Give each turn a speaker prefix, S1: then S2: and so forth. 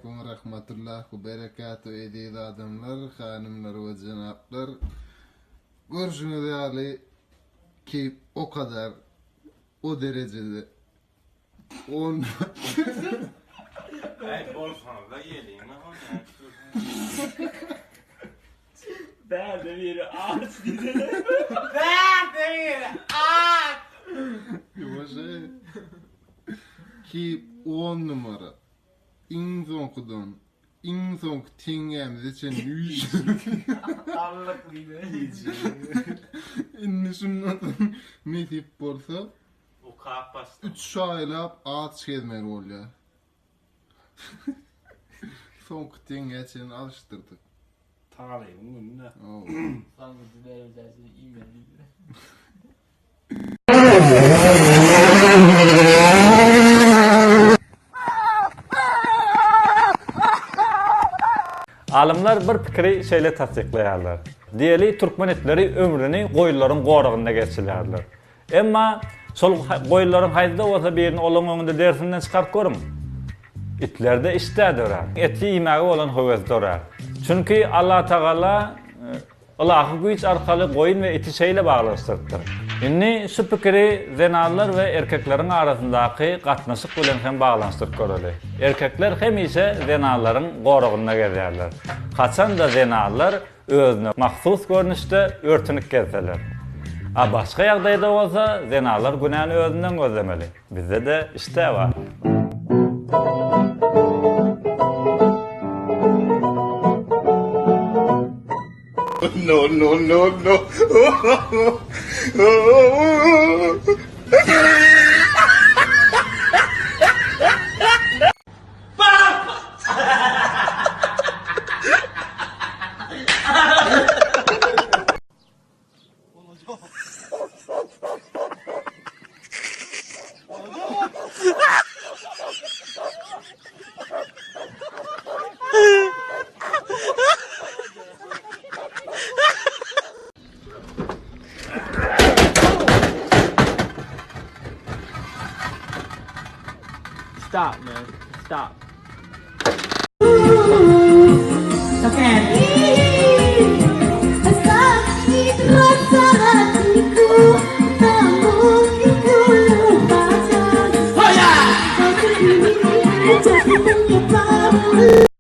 S1: aleyküm ve rahmetullah ve berekatuhu ediz adamlar, hanımlar ve cenaplar. Görüşünüz değerli ki o kadar, o derecede on...
S2: Hey, bolsanız da geleyim ama ne?
S3: Berde bir ağaç gidelim.
S2: Berde bir ağaç!
S1: Yavaşay. Ki 10 numara. İnzonkudan. İnzonk tingemiz için
S3: Anlıklıydı.
S1: İnni şundan mesip bolsa
S2: O kağıt bastı.
S1: 3 şaylap ağaç gezmer ol ya. Sonk tinge için alıştırdık.
S3: Tarlayım bununla.
S1: Oo.
S4: Sanki dünya özelliği iyi mi?
S5: Alimler bir fikri şeýle tasdikleýärler. Diýeli türkmen etleri ömrüni goýulların goragynda geçirýärler. Emma şol goýullaryň haýda bolsa birini olan öňünde dersinden çykaryp görüm. İtlerde iştädir. Eti ýemäge bolan höwesdör. Çünki Allah Taala Allahı güýç arkaly goýun we eti şeýle baglaşdyrdyr. Indi şu pikiri zenallar we erkekleriň arasyndaky gatnaşyk bilen hem baglanşdyryp göreli. Erkekler hemişe zenallaryň goragynda gezýärler. Haçan da zenallar özüne mahsus görnüşde örtünüp gezýärler. A başga ýagdaýda bolsa zenallar günäni özünden gözlemeli. Bizde de işte var.
S2: No, no, no, no.
S4: Stop, man. Stop.
S6: Okay.